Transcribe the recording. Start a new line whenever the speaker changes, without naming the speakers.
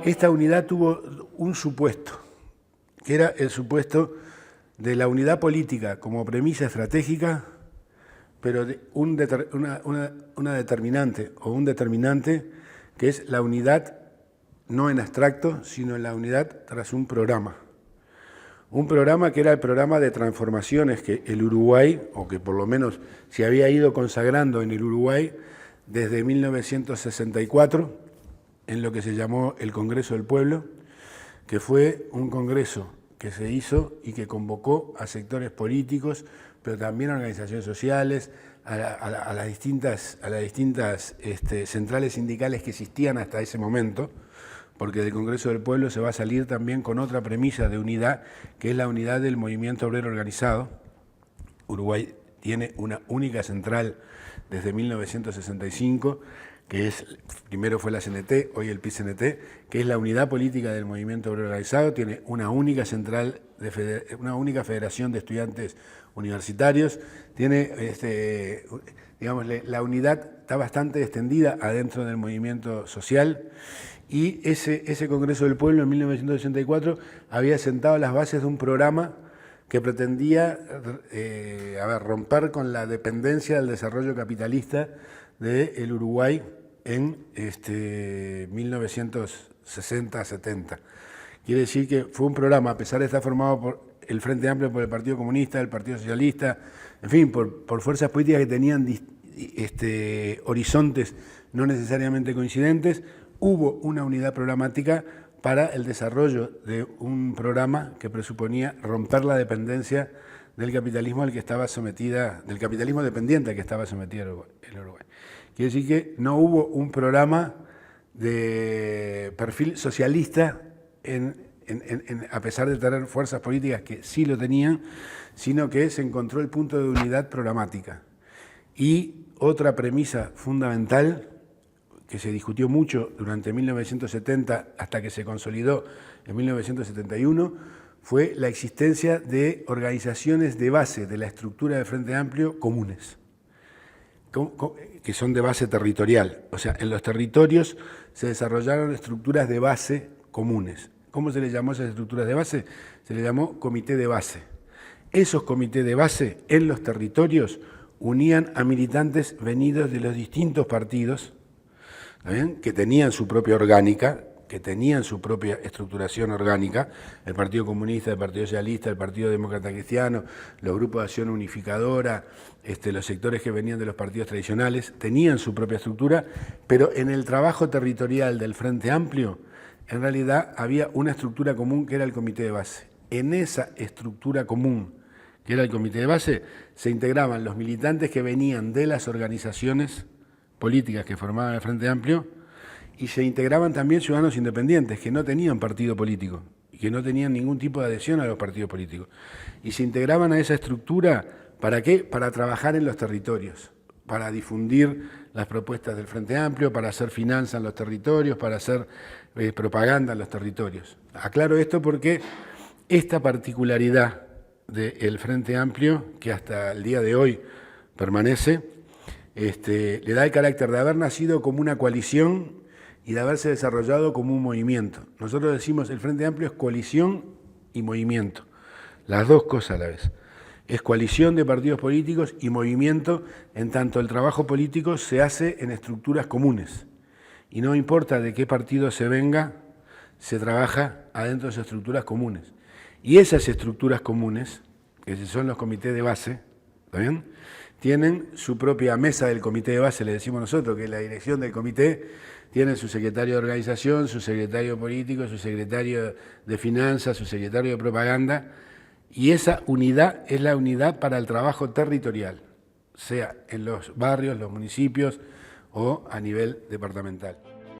esta unidad tuvo un supuesto, que era el supuesto de la unidad política como premisa estratégica, pero de una determinante o un determinante que es la unidad no en abstracto, sino en la unidad tras un programa. Un programa que era el programa de transformaciones que el Uruguay, o que por lo menos se había ido consagrando en el Uruguay desde 1964, en lo que se llamó el Congreso del Pueblo, que fue un congreso que se hizo y que convocó a sectores políticos, pero también a organizaciones sociales, a las distintas centrales sindicales que existían hasta ese momento, porque del Congreso del Pueblo se va a salir también con otra premisa de unidad, que es la unidad del movimiento obrero organizado. Uruguay tiene una única central desde 1965, que primero fue la CNT, hoy el PICNT, que es la unidad política del movimiento obrero organizado, tiene una única central, una única federación de estudiantes universitarios, tiene, digamos, la unidad está bastante extendida adentro del movimiento social, y ese Congreso del Pueblo en 1984 había sentado las bases de un programa que pretendía romper con la dependencia del desarrollo capitalista del Uruguay en 1960-70. Quiere decir que fue un programa, a pesar de estar formado por el Frente Amplio, por el Partido Comunista, el Partido Socialista, en fin, por fuerzas políticas que tenían horizontes no necesariamente coincidentes, hubo una unidad programática para el desarrollo de un programa que presuponía romper la dependencia del capitalismo al que estaba sometida, del capitalismo dependiente al que estaba sometido el Uruguay. Quiere decir que no hubo un programa de perfil socialista a pesar de tener fuerzas políticas que sí lo tenían, sino que se encontró el punto de unidad programática. Y otra premisa fundamental que se discutió mucho durante 1970 hasta que se consolidó en 1971, fue la existencia de organizaciones de base de la estructura del Frente Amplio comunes, que son de base territorial. O sea, en los territorios se desarrollaron estructuras de base comunes. ¿Cómo se le llamó a esas estructuras de base? Se le llamó comité de base. Esos comités de base en los territorios unían a militantes venidos de los distintos partidos, que tenían su propia orgánica, que tenían su propia estructuración orgánica, el Partido Comunista, el Partido Socialista, el Partido Demócrata Cristiano, los grupos de acción unificadora, los sectores que venían de los partidos tradicionales, tenían su propia estructura, pero en el trabajo territorial del Frente Amplio, en realidad había una estructura común que era el comité de base. En esa estructura común, que era el comité de base, se integraban los militantes que venían de las organizaciones políticas que formaban el Frente Amplio, y se integraban también ciudadanos independientes que no tenían partido político y que no tenían ningún tipo de adhesión a los partidos políticos. Y se integraban a esa estructura, ¿para qué? Para trabajar en los territorios, para difundir las propuestas del Frente Amplio, para hacer finanza en los territorios, para hacer propaganda en los territorios. Aclaro esto porque esta particularidad del Frente Amplio, que hasta el día de hoy permanece, le da el carácter de haber nacido como una coalición y de haberse desarrollado como un movimiento. Nosotros decimos el Frente Amplio es coalición y movimiento, las dos cosas a la vez. Es coalición de partidos políticos y movimiento, en tanto el trabajo político se hace en estructuras comunes. Y no importa de qué partido se venga, se trabaja adentro de esas estructuras comunes. Y esas estructuras comunes, que son los comités de base, ¿está bien?, tienen su propia mesa del comité de base, le decimos nosotros, que es la dirección del comité, tiene su secretario de organización, su secretario político, su secretario de finanzas, su secretario de propaganda, y esa unidad es la unidad para el trabajo territorial, sea en los barrios, los municipios o a nivel departamental.